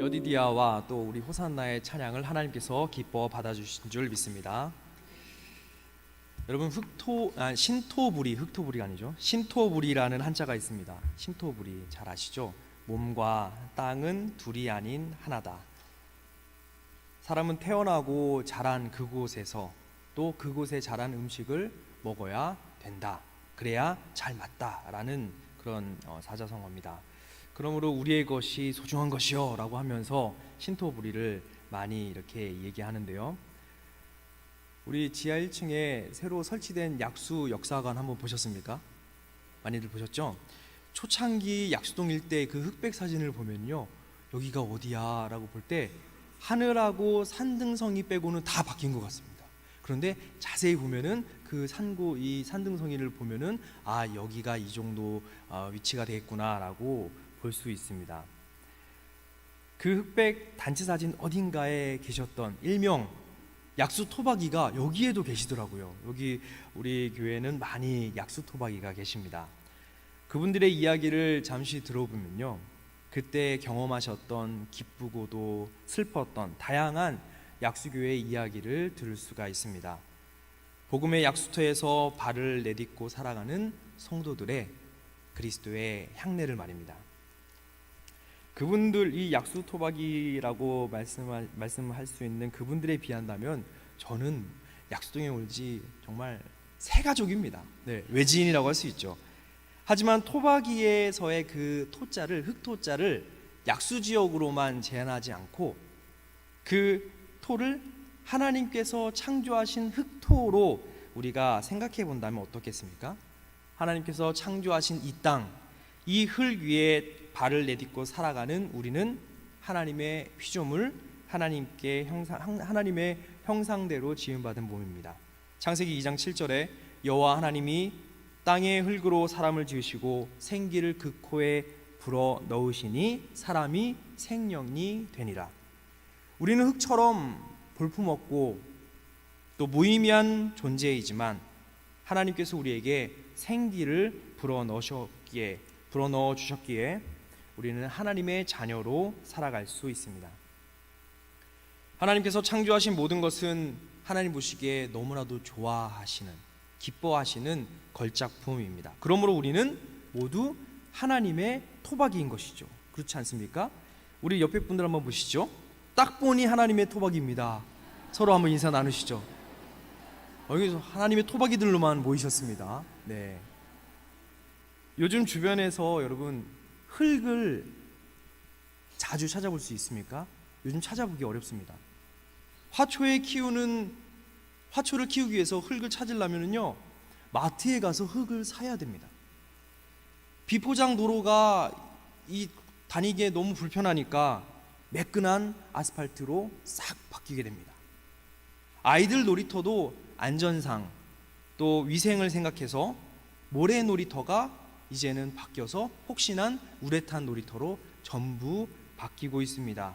여디디아와 또 우리 호산나의 찬양을 하나님께서 기뻐 받아주신 줄 믿습니다. 여러분 흑토부리가 아니죠. 신토부리라는 한자가 있습니다. 신토부리 잘 아시죠? 몸과 땅은 둘이 아닌 하나다. 사람은 태어나고 자란 그곳에서 또 그곳에 자란 음식을 먹어야 된다. 그래야 잘 맞다라는 그런 사자성어입니다. 그러므로 우리의 것이 소중한 것이요 라고 하면서 신토부리를 많이 이렇게 얘기하는데요. 우리 지하 1층에 새로 설치된 약수 역사관 한번 보셨습니까? 많이들 보셨죠? 초창기 약수동 일대 그 흑백 사진을 보면요, 여기가 어디야 라고 볼 때 하늘하고 산등성이 빼고는 다 바뀐 것 같습니다. 그런데 자세히 보면은 그 이 산등성이를 보면은 여기가 이 정도 위치가 되겠구나 라고 볼 수 있습니다. 그 흑백 단체 사진 어딘가에 계셨던 일명 약수 토박이가 여기에도 계시더라고요. 여기 우리 교회는 많이 약수 토박이가 계십니다. 그분들의 이야기를 잠시 들어보면요, 그때 경험하셨던 기쁘고도 슬펐던 다양한 약수교회의 이야기를 들을 수가 있습니다. 복음의 약수터에서 발을 내딛고 살아가는 성도들의 그리스도의 향례를 말입니다. 그분들, 이 약수 토박이라고 말씀할 수 있는 그분들에 비한다면 저는 약수동에 올지 정말 새 가족입니다. 외지인이라고 할 수 있죠. 하지만 토박이에서의 그 토자를, 흑토자를 약수지역으로만 제한하지 않고 그 토를 하나님께서 창조하신 흑토로 우리가 생각해 본다면 어떻겠습니까? 하나님께서 창조하신 이 땅, 이 흙 위에 발을 내딛고 살아가는 우리는 하나님의 피조물, 하나님의 형상대로 지음받은 몸입니다. 창세기 2장 7절에 여호와 하나님이 땅의 흙으로 사람을 지으시고 생기를 그 코에 불어 넣으시니 사람이 생령이 되니라. 우리는 흙처럼 볼품없고 또 무의미한 존재이지만 하나님께서 우리에게 생기를 불어 넣어 주셨기에 우리는 하나님의 자녀로 살아갈 수 있습니다. 하나님께서 창조하신 모든 것은 하나님 보시기에 너무나도 좋아하시는, 기뻐하시는 걸작품입니다. 그러므로 우리는 모두 하나님의 토박이인 것이죠. 그렇지 않습니까? 우리 옆에 분들 한번 보시죠. 딱 보니 하나님의 토박이입니다. 서로 한번 인사 나누시죠. 여기서 하나님의 토박이들로만 모이셨습니다. 네. 요즘 주변에서 여러분 흙을 자주 찾아볼 수 있습니까? 요즘 찾아보기 어렵습니다. 화초를 키우기 위해서 흙을 찾으려면요, 마트에 가서 흙을 사야 됩니다. 비포장 도로가 다니기에 너무 불편하니까 매끈한 아스팔트로 싹 바뀌게 됩니다. 아이들 놀이터도 안전상 또 위생을 생각해서 모래 놀이터가 이제는 바뀌어서 혹시난 우레탄 놀이터로 전부 바뀌고 있습니다.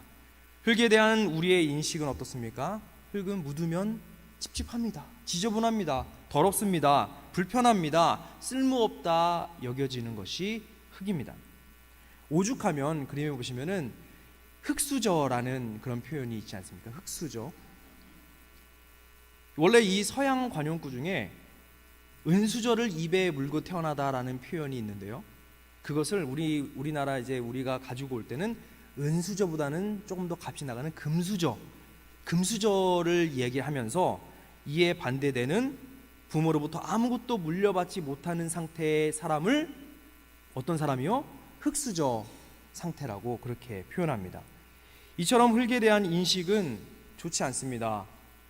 흙에 대한 우리의 인식은 어떻습니까? 흙은 묻으면 찝찝합니다. 지저분합니다. 더럽습니다. 불편합니다. 쓸모없다 여겨지는 것이 흙입니다. 오죽하면 그림에 보시면은 흙수저라는 그런 표현이 있지 않습니까? 흙수저. 원래 이 서양 관용구 중에 은수저를 입에 물고 태어나다라는 표현이 있는데요, 그것을 우리나라 이제 우리가 가지고 올 때는 은수저보다는 조금 더 값이 나가는 금수저를 얘기하면서 이에 반대되는 부모로부터 아무것도 물려받지 못하는 상태의 사람을 어떤 사람이요? 흙수저 상태라고 그렇게 표현합니다. 이처럼 흙에 대한 인식은 좋지 않습니다.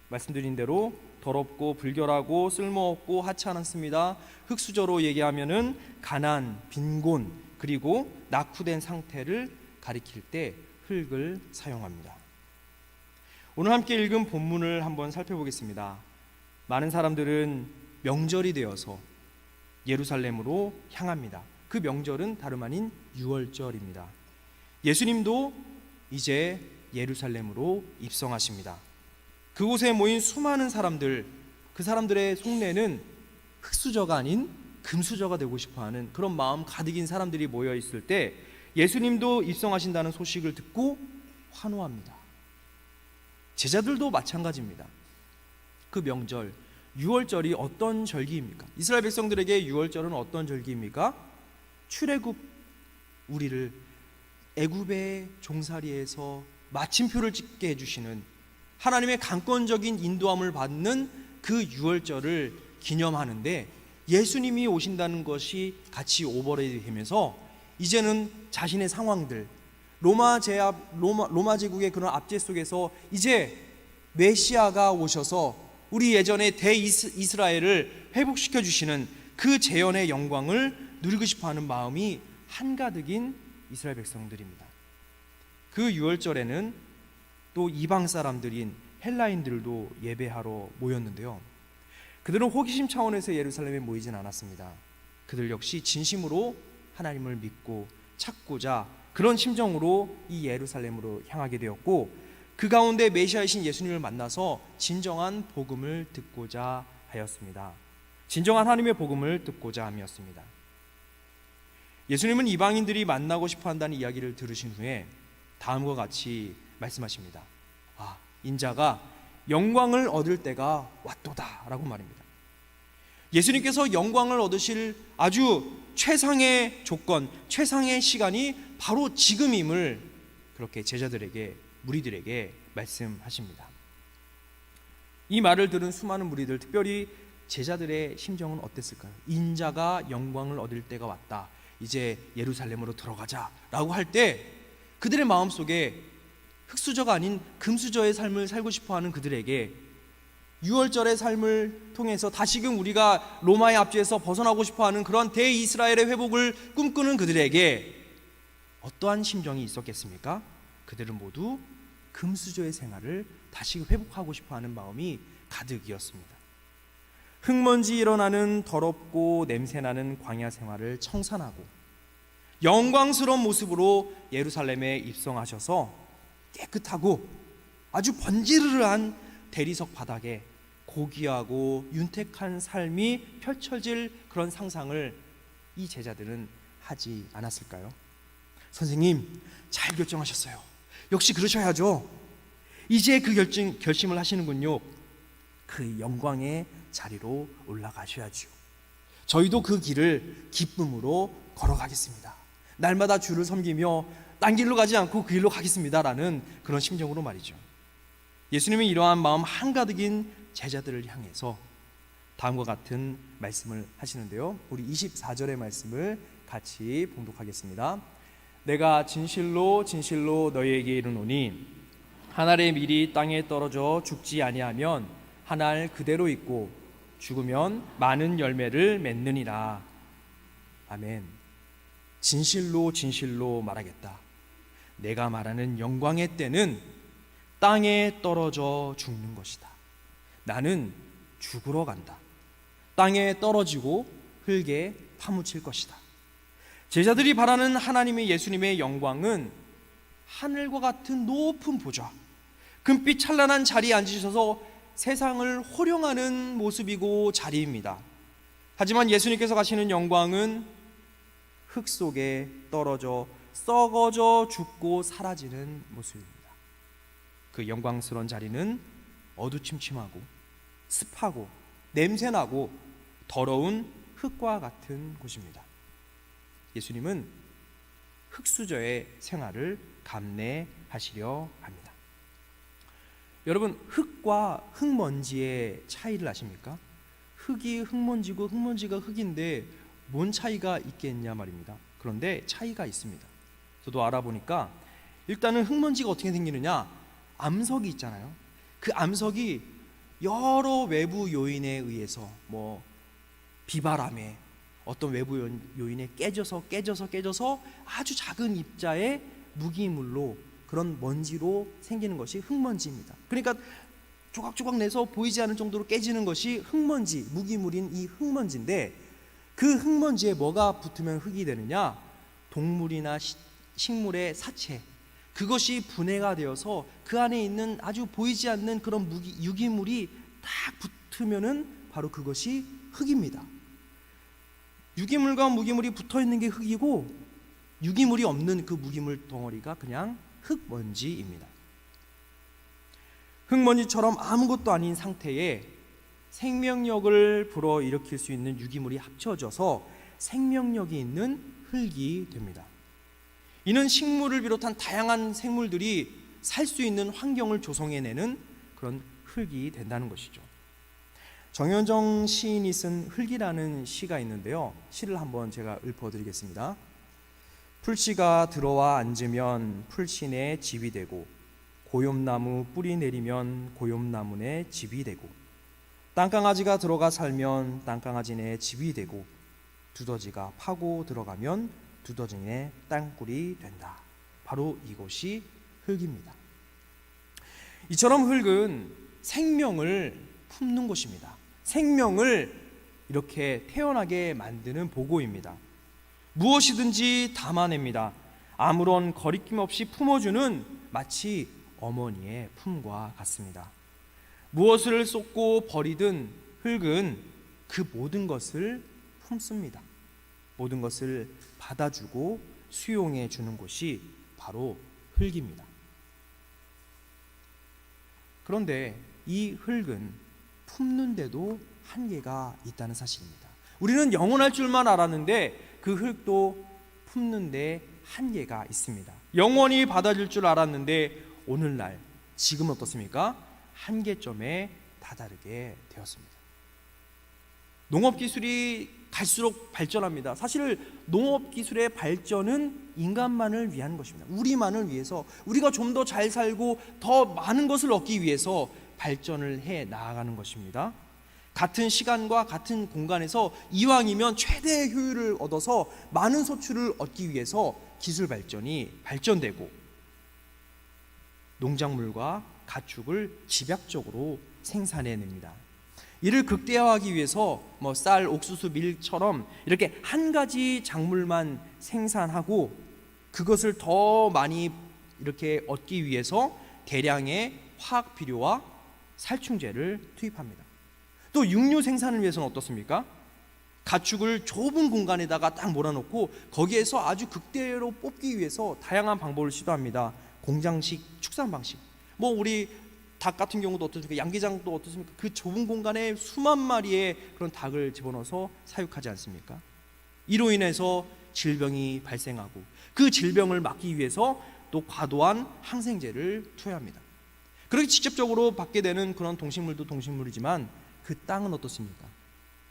말씀드린 대로 더럽고 불결하고 쓸모없고 하찮지 않습니다. 흙수저로 얘기하면은 가난, 빈곤, 그리고 낙후된 상태를 가리킬 때 흙을 사용합니다. 오늘 함께 읽은 본문을 한번 살펴보겠습니다. 많은 사람들은 명절이 되어서 예루살렘으로 향합니다. 그 명절은 다름 아닌 유월절입니다. 예수님도 이제 예루살렘으로 입성하십니다. 그곳에 모인 수많은 사람들, 그 사람들의 속내는 흙수저가 아닌 금수저가 되고 싶어하는 그런 마음 가득인 사람들이 모여 있을 때 예수님도 입성하신다는 소식을 듣고 환호합니다. 제자들도 마찬가지입니다. 그 명절 유월절이 어떤 절기입니까? 이스라엘 백성들에게 유월절은 어떤 절기입니까? 출애굽, 우리를 애굽의 종살이에서 마침표를 찍게 해주시는 하나님의 강권적인 인도함을 받는 그 유월절을 기념하는데, 예수님이 오신다는 것이 같이 오버레이 되면서 이제는 자신의 상황들, 로마 제국의 그런 압제 속에서 이제 메시아가 오셔서 우리 예전의 대이스라엘을 회복시켜 주시는 그 재현의 영광을 누리고 싶어하는 마음이 한가득인 이스라엘 백성들입니다. 그 유월절에는 또 이방 사람들인 헬라인들도 예배하러 모였는데요, 그들은 호기심 차원에서 예루살렘에 모이진 않았습니다. 그들 역시 진심으로 하나님을 믿고 찾고자 그런 심정으로 이 예루살렘으로 향하게 되었고, 그 가운데 메시아이신 예수님을 만나서 진정한 복음을 듣고자 하였습니다. 진정한 하나님의 복음을 듣고자 함이었습니다. 예수님은 이방인들이 만나고 싶어 한다는 이야기를 들으신 후에 다음과 같이 말씀하십니다. 인자가 영광을 얻을 때가 왔도다 라고 말입니다. 예수님께서 영광을 얻으실 아주 최상의 조건, 최상의 시간이 바로 지금임을 그렇게 제자들에게, 무리들에게 말씀하십니다. 이 말을 들은 수많은 무리들, 특별히 제자들의 심정은 어땠을까요? 인자가 영광을 얻을 때가 왔다, 이제 예루살렘으로 들어가자 라고 할 때 그들의 마음속에 흙수저가 아닌 금수저의 삶을 살고 싶어하는 그들에게, 유월절의 삶을 통해서 다시금 우리가 로마의 압제에서 벗어나고 싶어하는 그런 대이스라엘의 회복을 꿈꾸는 그들에게 어떠한 심정이 있었겠습니까? 그들은 모두 금수저의 생활을 다시 회복하고 싶어하는 마음이 가득이었습니다. 흙먼지 일어나는 더럽고 냄새나는 광야 생활을 청산하고 영광스러운 모습으로 예루살렘에 입성하셔서 깨끗하고 아주 번지르르한 대리석 바닥에 고귀하고 윤택한 삶이 펼쳐질 그런 상상을 이 제자들은 하지 않았을까요? 선생님, 잘 결정하셨어요. 역시 그러셔야죠. 이제 그 결심을 하시는군요. 그 영광의 자리로 올라가셔야죠. 저희도 그 길을 기쁨으로 걸어가겠습니다. 날마다 주를 섬기며 딴 길로 가지 않고 그 길로 가겠습니다 라는 그런 심정으로 말이죠. 예수님이 이러한 마음 한가득인 제자들을 향해서 다음과 같은 말씀을 하시는데요, 우리 24절의 말씀을 같이 봉독하겠습니다. 내가 진실로 진실로 너희에게 이르노니 한 알의 밀이 땅에 떨어져 죽지 아니하면 한 알 그대로 있고 죽으면 많은 열매를 맺느니라. 아멘. 진실로 진실로 말하겠다. 내가 말하는 영광의 때는 땅에 떨어져 죽는 것이다. 나는 죽으러 간다. 땅에 떨어지고 흙에 파묻힐 것이다. 제자들이 바라는 하나님의 예수님의 영광은 하늘과 같은 높은 보좌, 금빛 찬란한 자리에 앉으셔서 세상을 호령하는 모습이고 자리입니다. 하지만 예수님께서 가시는 영광은 흙 속에 떨어져 썩어져 죽고 사라지는 모습입니다. 그 영광스러운 자리는 어두침침하고 습하고 냄새나고 더러운 흙과 같은 곳입니다. 예수님은 흙수저의 생활을 감내하시려 합니다. 여러분, 흙과 흙먼지의 차이를 아십니까? 흙이 흙먼지고 흙먼지가 흙인데 뭔 차이가 있겠냐 말입니다. 그런데 차이가 있습니다. 저도 알아보니까 일단은 흙먼지가 어떻게 생기느냐, 암석이 있잖아요. 그 암석이 여러 외부 요인에 의해서 비바람에 어떤 외부 요인에 깨져서 아주 작은 입자의 무기물로 그런 먼지로 생기는 것이 흙먼지입니다. 그러니까 조각조각 내서 보이지 않을 정도로 깨지는 것이 흙먼지, 무기물인 이 흙먼지인데, 그 흙먼지에 뭐가 붙으면 흙이 되느냐? 동물이나 식물의 사체, 그것이 분해가 되어서 그 안에 있는 아주 보이지 않는 그런 유기물이 딱 붙으면은 바로 그것이 흙입니다. 유기물과 무기물이 붙어 있는 게 흙이고, 유기물이 없는 그 무기물 덩어리가 그냥 흙먼지입니다. 흙먼지처럼 아무것도 아닌 상태에 생명력을 불어일으킬 수 있는 유기물이 합쳐져서 생명력이 있는 흙이 됩니다. 이는 식물을 비롯한 다양한 생물들이 살 수 있는 환경을 조성해내는 그런 흙이 된다는 것이죠. 정현정 시인이 쓴 흙이라는 시가 있는데요. 시를 한번 제가 읊어드리겠습니다. 풀씨가 들어와 앉으면 풀씨 내 집이 되고, 고염나무 뿌리 내리면 고염나무 내 집이 되고, 땅강아지가 들어가 살면 땅강아지 내 집이 되고, 두더지가 파고 들어가면 두더지 내 땅굴이 된다. 바로 이것이 흙입니다. 이처럼 흙은 생명을 품는 곳입니다. 생명을 이렇게 태어나게 만드는 보고입니다. 무엇이든지 담아냅니다. 아무런 거리낌 없이 품어주는 마치 어머니의 품과 같습니다. 무엇을 쏟고 버리든 흙은 그 모든 것을 품습니다. 모든 것을 받아주고 수용해 주는 곳이 바로 흙입니다. 그런데 이 흙은 품는데도 한계가 있다는 사실입니다. 우리는 영원할 줄만 알았는데 그 흙도 품는데 한계가 있습니다. 영원히 받아줄 줄 알았는데 오늘날 지금 어떻습니까? 한계점에 다다르게 되었습니다. 농업기술이 갈수록 발전합니다. 사실 농업기술의 발전은 인간만을 위한 것입니다. 우리만을 위해서, 우리가 좀 더 잘 살고 더 많은 것을 얻기 위해서 발전을 해 나아가는 것입니다. 같은 시간과 같은 공간에서 이왕이면 최대의 효율을 얻어서 많은 소출을 얻기 위해서 기술 발전이 발전되고, 농작물과 가축을 집약적으로 생산해냅니다. 이를 극대화하기 위해서 쌀, 옥수수, 밀처럼 이렇게 한 가지 작물만 생산하고 그것을 더 많이 이렇게 얻기 위해서 대량의 화학 비료와 살충제를 투입합니다. 또 육류 생산을 위해서는 어떻습니까? 가축을 좁은 공간에다가 딱 몰아놓고 거기에서 아주 극대로 뽑기 위해서 다양한 방법을 시도합니다. 공장식 축산 방식. 우리 닭 같은 경우도 어떻습니까? 양계장도 어떻습니까? 그 좁은 공간에 수만 마리의 그런 닭을 집어넣어서 사육하지 않습니까? 이로 인해서 질병이 발생하고 그 질병을 막기 위해서 또 과도한 항생제를 투여합니다. 그렇게 직접적으로 받게 되는 그런 동식물도 동식물이지만 그 땅은 어떻습니까?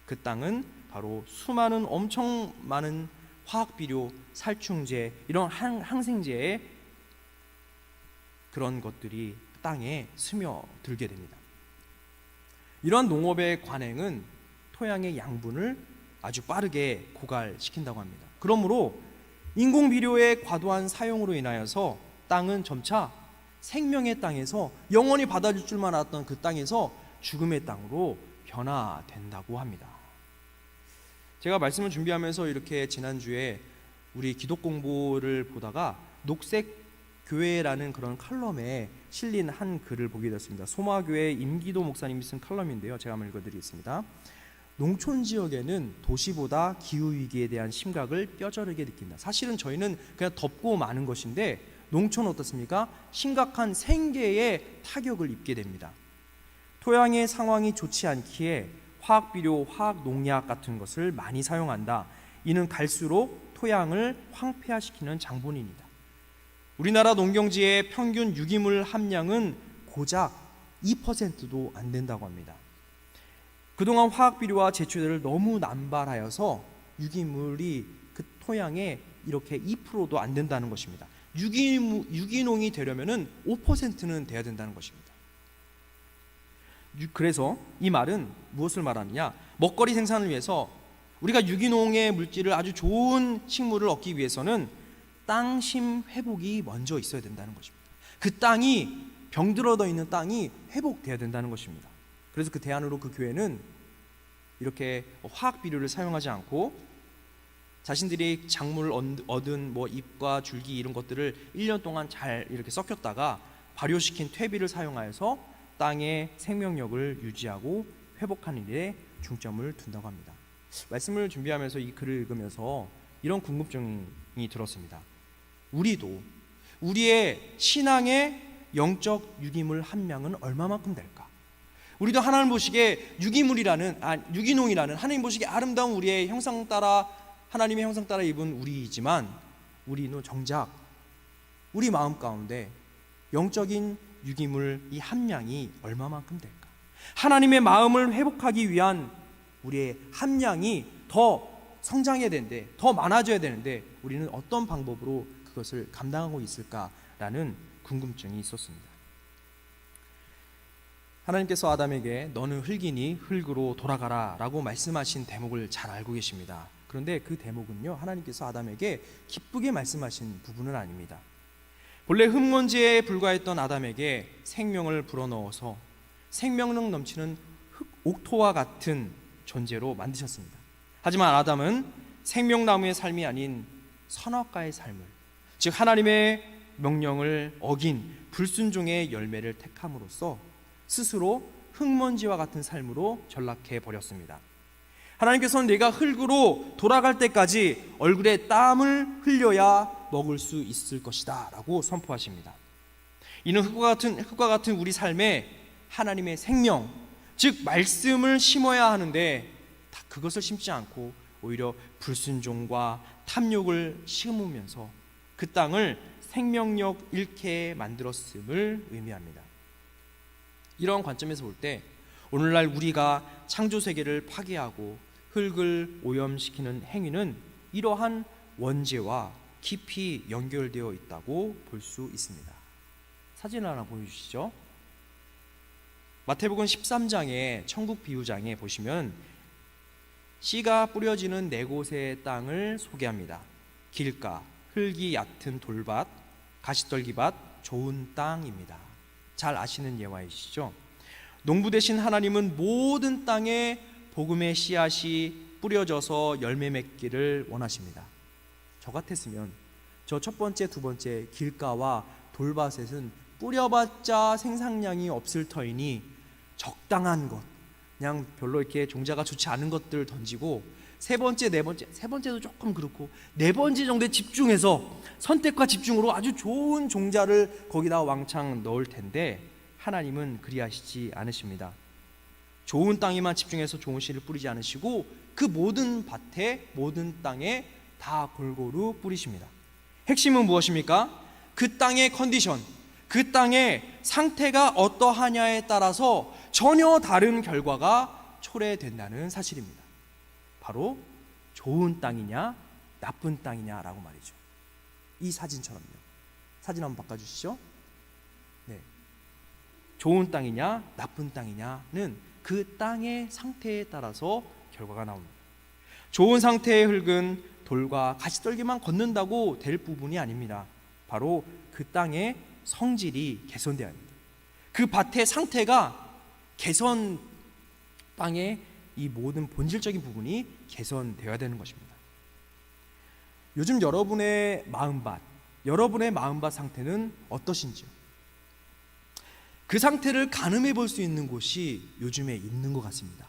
그 땅은 바로 수많은 엄청 많은 화학비료, 살충제, 이런 항생제의 그런 것들이 땅에 스며들게 됩니다. 이러한 농업의 관행은 토양의 양분을 아주 빠르게 고갈시킨다고 합니다. 그러므로 인공비료의 과도한 사용으로 인하여서 땅은 점차 생명의 땅에서, 영원히 받아줄 줄만 알았던 그 땅에서 죽음의 땅으로 변화된다고 합니다. 제가 말씀을 준비하면서 이렇게 지난주에 우리 기독 공부를 보다가 녹색 교회라는 그런 칼럼에 실린 한 글을 보게 됐습니다. 소마교회 임기도 목사님이 쓴 칼럼인데요. 제가 한번 읽어드리겠습니다. 농촌 지역에는 도시보다 기후위기에 대한 심각을 뼈저리게 느낀다. 사실은 저희는 그냥 덥고 마는 것인데 농촌은 어떻습니까? 심각한 생계에 타격을 입게 됩니다. 토양의 상황이 좋지 않기에 화학비료, 화학농약 같은 것을 많이 사용한다. 이는 갈수록 토양을 황폐화시키는 장본인이다. 우리나라 농경지의 평균 유기물 함량은 고작 2%도 안 된다고 합니다. 그동안 화학비료와 제초제를 너무 남발하여서 유기물이 그 토양에 이렇게 2%도 안 된다는 것입니다. 유기농이 되려면 5%는 돼야 된다는 것입니다. 그래서 이 말은 무엇을 말하느냐? 먹거리 생산을 위해서 우리가 유기농의 물질을, 아주 좋은 식물을 얻기 위해서는 땅심 회복이 먼저 있어야 된다는 것입니다. 그 땅이, 병들어져 있는 땅이 회복돼야 된다는 것입니다. 그래서 그 대안으로 그 교회는 이렇게 화학 비료를 사용하지 않고 자신들이 작물 얻은 잎과 줄기 이런 것들을 1년 동안 잘 이렇게 썩혔다가 발효시킨 퇴비를 사용하여서 땅의 생명력을 유지하고 회복하는 일에 중점을 둔다고 합니다. 말씀을 준비하면서 이 글을 읽으면서 이런 궁금증이 들었습니다. 우리의 신앙의 영적 유기물 함량은 얼마만큼 될까? 우리도 하나님 보시기에 유기농이라는 하나님 보시기에 아름다운 우리의 형상 따라 하나님의 형상 따라 입은 우리이지만 우리는 정작 우리 마음 가운데 영적인 유기물 이 함량이 얼마만큼 될까? 하나님의 마음을 회복하기 위한 우리의 함량이 더 성장해야 되는데, 더 많아져야 되는데 우리는 어떤 방법으로 그것을 감당하고 있을까라는 궁금증이 있었습니다. 하나님께서 아담에게 너는 흙이니 흙으로 돌아가라 라고 말씀하신 대목을 잘 알고 계십니다. 그런데 그 대목은요, 하나님께서 아담에게 기쁘게 말씀하신 부분은 아닙니다. 본래 흙먼지에 불과했던 아담에게 생명을 불어넣어서 생명력 넘치는 옥토와 같은 존재로 만드셨습니다. 하지만 아담은 생명나무의 삶이 아닌 선악과의 삶을, 즉 하나님의 명령을 어긴 불순종의 열매를 택함으로써 스스로 흙먼지와 같은 삶으로 전락해 버렸습니다. 하나님께서는 내가 흙으로 돌아갈 때까지 얼굴에 땀을 흘려야 먹을 수 있을 것이다 라고 선포하십니다. 이는 흙과 같은 우리 삶에 하나님의 생명, 즉 말씀을 심어야 하는데 그것을 심지 않고 오히려 불순종과 탐욕을 심으면서 그 땅을 생명력 잃게 만들었음을 의미합니다. 이런 관점에서 볼 때 오늘날 우리가 창조 세계를 파괴하고 흙을 오염시키는 행위는 이러한 원죄와 깊이 연결되어 있다고 볼 수 있습니다. 사진 하나 보여주시죠. 마태복음 13장의 천국 비유장에 보시면 씨가 뿌려지는 네 곳의 땅을 소개합니다. 길가, 흙이 얕은 돌밭, 가시떨기밭, 좋은 땅입니다. 잘 아시는 예화이시죠? 농부 되신 하나님은 모든 땅에 복음의 씨앗이 뿌려져서 열매 맺기를 원하십니다. 저 같았으면 저 첫 번째, 두 번째 길가와 돌밭에는 뿌려봤자 생산량이 없을 터이니 적당한 것, 그냥 별로 이렇게 종자가 좋지 않은 것들을 던지고 세 번째, 네 번째, 세 번째도 조금 그렇고 네 번째 정도에 집중해서 선택과 집중으로 아주 좋은 종자를 거기다 왕창 넣을 텐데 하나님은 그리하시지 않으십니다. 좋은 땅에만 집중해서 좋은 씨를 뿌리지 않으시고 그 모든 밭에, 모든 땅에 다 골고루 뿌리십니다. 핵심은 무엇입니까? 그 땅의 컨디션, 그 땅의 상태가 어떠하냐에 따라서 전혀 다른 결과가 초래된다는 사실입니다. 바로 좋은 땅이냐 나쁜 땅이냐라고 말이죠. 이 사진처럼요. 사진 한번 바꿔주시죠. 네. 좋은 땅이냐 나쁜 땅이냐는 그 땅의 상태에 따라서 결과가 나옵니다. 좋은 상태의 흙은 돌과 가시떨기만 걷는다고 될 부분이 아닙니다. 바로 그 땅의 성질이 개선되어야 합니다. 그 밭의 상태가 개선, 땅의 이 모든 본질적인 부분이 개선되어야 되는 것입니다. 요즘 여러분의 마음밭 상태는 어떠신지요? 그 상태를 가늠해 볼 수 있는 곳이 요즘에 있는 것 같습니다.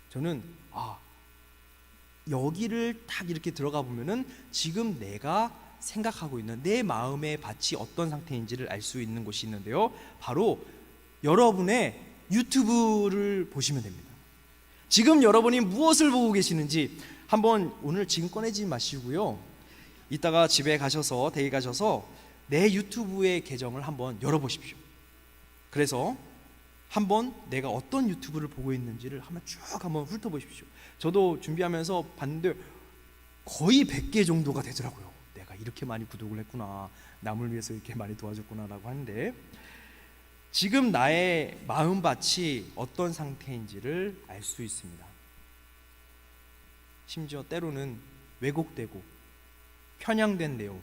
저는 여기를 딱 이렇게 들어가 보면은 지금 내가 생각하고 있는 내 마음의 밭이 어떤 상태인지를 알 수 있는 곳이 있는데요. 바로 여러분의 유튜브를 보시면 됩니다. 지금 여러분이 무엇을 보고 계시는지 한번 오늘 지금 꺼내지 마시고요. 이따가 집에 가셔서 댁에 가셔서 내 유튜브의 계정을 한번 열어보십시오. 그래서 한번 내가 어떤 유튜브를 보고 있는지를 한번 훑어보십시오. 저도 준비하면서 봤는데 거의 100개 정도가 되더라고요. 내가 이렇게 많이 구독을 했구나, 남을 위해서 이렇게 많이 도와줬구나라고 하는데 지금 나의 마음밭이 어떤 상태인지를 알 수 있습니다. 심지어 때로는 왜곡되고 편향된 내용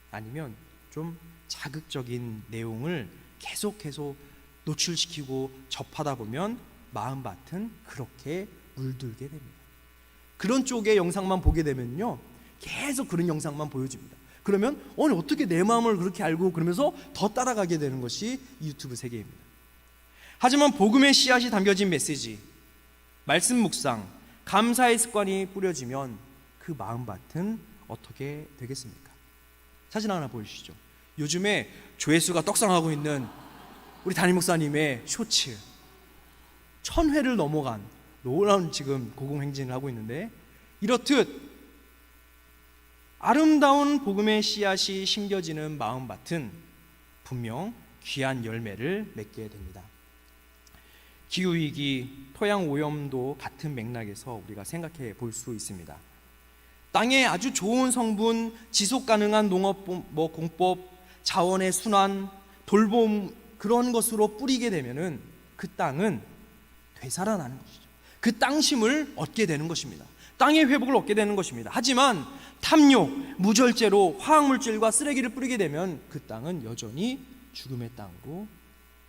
아니면 좀 자극적인 내용을 계속 노출시키고 접하다 보면 마음밭은 그렇게 물들게 됩니다. 그런 쪽의 영상만 보게 되면요 계속 그런 영상만 보여줍니다. 그러면 어떻게 내 마음을 그렇게 알고 그러면서 더 따라가게 되는 것이 유튜브 세계입니다. 하지만 복음의 씨앗이 담겨진 메시지, 말씀 묵상, 감사의 습관이 뿌려지면 그 마음밭은 어떻게 되겠습니까? 사진 하나 보여주시죠. 요즘에 조회수가 떡상하고 있는 우리 담임 목사님의 쇼츠 1000회를 넘어간 놀라운 지금 고공행진을 하고 있는데, 이렇듯 아름다운 복음의 씨앗이 심겨지는 마음밭은 분명 귀한 열매를 맺게 됩니다. 기후위기, 토양오염도 같은 맥락에서 우리가 생각해 볼 수 있습니다. 땅에 아주 좋은 성분, 지속가능한 농업 공법, 자원의 순환, 돌봄, 그런 것으로 뿌리게 되면은 그 땅은 되살아나는 것이죠. 그 땅심을 얻게 되는 것입니다. 땅의 회복을 얻게 되는 것입니다. 하지만 탐욕, 무절제로 화학물질과 쓰레기를 뿌리게 되면 그 땅은 여전히 죽음의 땅으로,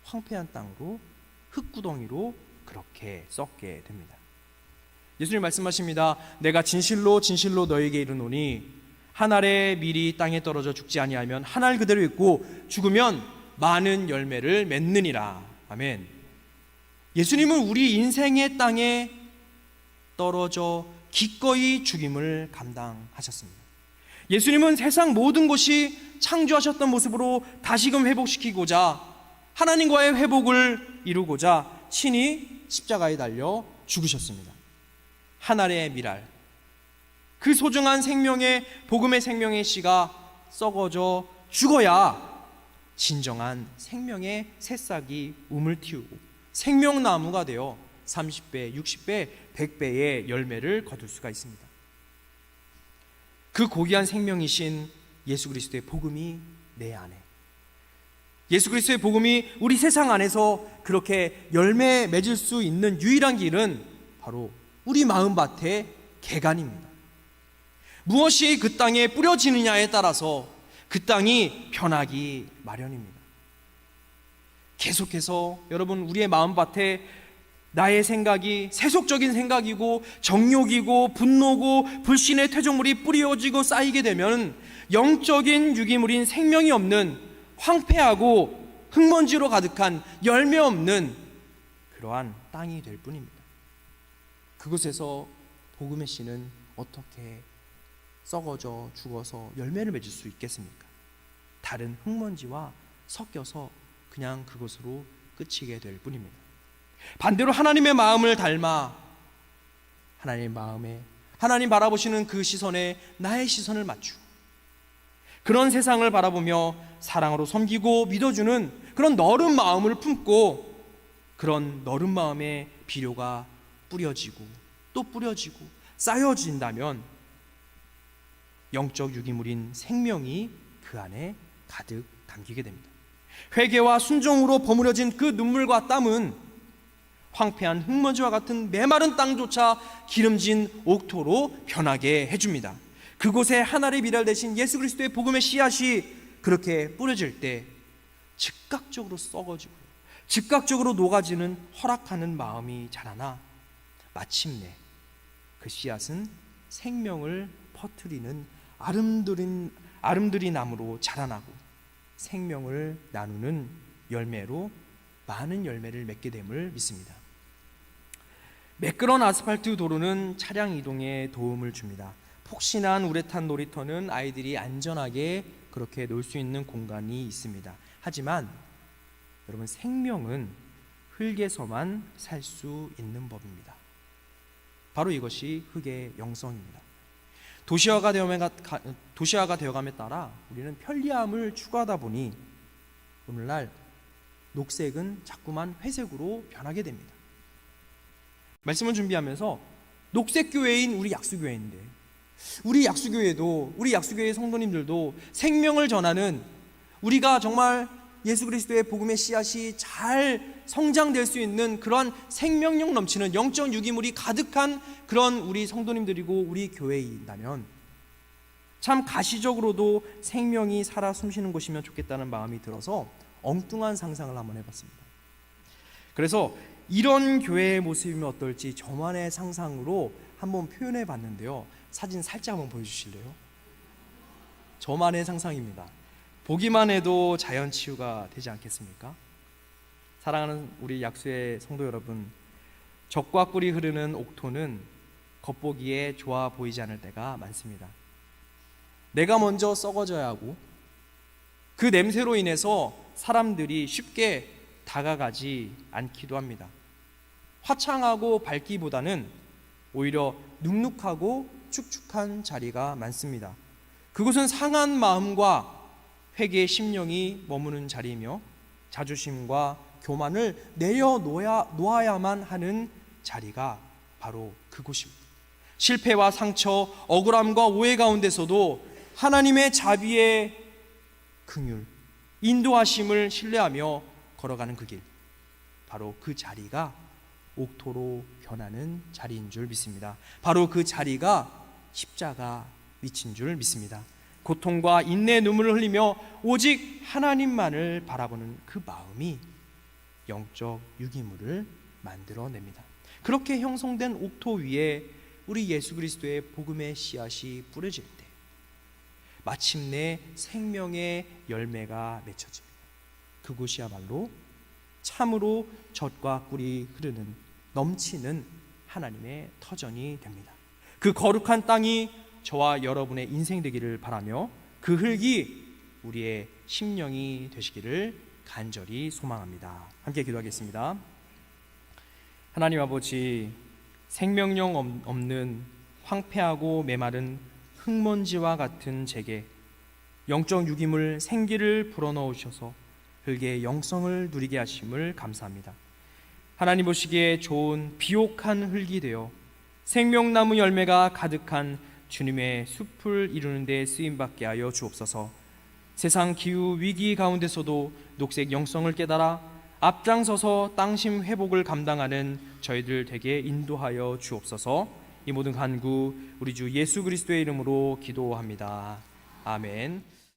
황폐한 땅으로, 흙구덩이로 그렇게 썩게 됩니다. 예수님 말씀하십니다. 내가 진실로 진실로 너에게 이르노니 한 알의 밀이 땅에 떨어져 죽지 아니하면 한 알 그대로 있고 죽으면 많은 열매를 맺느니라. 아멘. 예수님은 우리 인생의 땅에 떨어져 기꺼이 죽임을 감당하셨습니다. 예수님은 세상 모든 것이 창조하셨던 모습으로 다시금 회복시키고자, 하나님과의 회복을 이루고자 친히 십자가에 달려 죽으셨습니다. 한 알의 밀알, 그 소중한 생명의, 복음의 생명의 씨가 썩어져 죽어야 진정한 생명의 새싹이 움을 틔우고 생명나무가 되어 30배, 60배, 100배의 열매를 거둘 수가 있습니다. 그 고귀한 생명이신 예수 그리스도의 복음이 내 안에, 예수 그리스도의 복음이 우리 세상 안에서 그렇게 열매 맺을 수 있는 유일한 길은 바로 우리 마음밭의 개간입니다. 무엇이 그 땅에 뿌려지느냐에 따라서 그 땅이 변하기 마련입니다. 계속해서 여러분, 우리의 마음밭에 나의 생각이 세속적인 생각이고 정욕이고 분노고 불신의 퇴적물이 뿌려지고 쌓이게 되면 영적인 유기물인 생명이 없는 황폐하고 흙먼지로 가득한 열매 없는 그러한 땅이 될 뿐입니다. 그곳에서 복음의 씨는 어떻게 썩어져 죽어서 열매를 맺을 수 있겠습니까? 다른 흙먼지와 섞여서 그냥 그것으로 끝이게 될 뿐입니다. 반대로 하나님의 마음을 닮아 하나님의 마음에, 하나님 바라보시는 그 시선에 나의 시선을 맞추고 그런 세상을 바라보며 사랑으로 섬기고 믿어주는 그런 너른 마음을 품고, 그런 너른 마음의 비료가 뿌려지고 또 뿌려지고 쌓여진다면 영적 유기물인 생명이 그 안에 가득 담기게 됩니다. 회개와 순종으로 버무려진 그 눈물과 땀은 황폐한 흙먼지와 같은 메마른 땅조차 기름진 옥토로 변하게 해줍니다. 그곳에 하나의 미랄 대신 예수 그리스도의 복음의 씨앗이 그렇게 뿌려질 때 즉각적으로 썩어지고 즉각적으로 녹아지는 허락하는 마음이 자라나 마침내 그 씨앗은 생명을 퍼뜨리는 아름드린 나무로 자라나고 생명을 나누는 열매로 많은 열매를 맺게 됨을 믿습니다. 매끄러운 아스팔트 도로는 차량 이동에 도움을 줍니다. 폭신한 우레탄 놀이터는 아이들이 안전하게 그렇게 놀 수 있는 공간이 있습니다. 하지만 여러분, 생명은 흙에서만 살 수 있는 법입니다. 바로 이것이 흙의 영성입니다. 도시화가 되어감에 따라 우리는 편리함을 추구하다 보니 오늘날 녹색은 자꾸만 회색으로 변하게 됩니다. 말씀을 준비하면서 녹색 교회인 우리 약수교회인데, 우리 약수교회의 성도님들도 생명을 전하는, 우리가 정말 예수 그리스도의 복음의 씨앗이 잘 성장될 수 있는 그런 생명력 넘치는 영적 유기물이 가득한 그런 우리 성도님들이고 우리 교회인다면 참 가시적으로도 생명이 살아 숨쉬는 곳이면 좋겠다는 마음이 들어서 엉뚱한 상상을 한번 해봤습니다. 그래서 이런 교회의 모습이면 어떨지 저만의 상상으로 한번 표현해 봤는데요. 사진 살짝 한번 보여주실래요? 저만의 상상입니다. 보기만 해도 자연 치유가 되지 않겠습니까? 사랑하는 우리 약수의 성도 여러분, 적과 꿀이 흐르는 옥토는 겉보기에 좋아 보이지 않을 때가 많습니다. 내가 먼저 썩어져야 하고 그 냄새로 인해서 사람들이 쉽게 다가가지 않기도 합니다. 화창하고 밝기보다는 오히려 눅눅하고 축축한 자리가 많습니다. 그곳은 상한 마음과 회개의 심령이 머무는 자리이며 자존심과 교만을 내려놓아야만 하는 자리가 바로 그곳입니다. 실패와 상처, 억울함과 오해 가운데서도 하나님의 자비의 긍휼, 인도하심을 신뢰하며 걸어가는 그 길, 바로 그 자리가 옥토로 변하는 자리인 줄 믿습니다. 바로 그 자리가 십자가 밑인 줄 믿습니다. 고통과 인내의 눈물을 흘리며 오직 하나님만을 바라보는 그 마음이 영적 유기물을 만들어냅니다. 그렇게 형성된 옥토 위에 우리 예수 그리스도의 복음의 씨앗이 뿌려질 때 마침내 생명의 열매가 맺혀집니다. 그곳이야말로 참으로 젖과 꿀이 흐르는 넘치는 하나님의 터전이 됩니다. 그 거룩한 땅이 저와 여러분의 인생 되기를 바라며 그 흙이 우리의 심령이 되시기를 간절히 소망합니다. 함께 기도하겠습니다. 하나님 아버지, 생명력 없는 황폐하고 메마른 흙먼지와 같은 제게 영적 유기물 생기를 불어넣으셔서 흙의 영성을 누리게 하심을 감사합니다. 하나님 보시기에 좋은 비옥한 흙이 되어 생명나무 열매가 가득한 주님의 숲을 이루는 데 쓰임받게 하여 주옵소서. 세상 기후 위기 가운데서도 녹색 영성을 깨달아 앞장서서 땅심 회복을 감당하는 저희들 되게 인도하여 주옵소서. 이 모든 간구 우리 주 예수 그리스도의 이름으로 기도합니다. 아멘.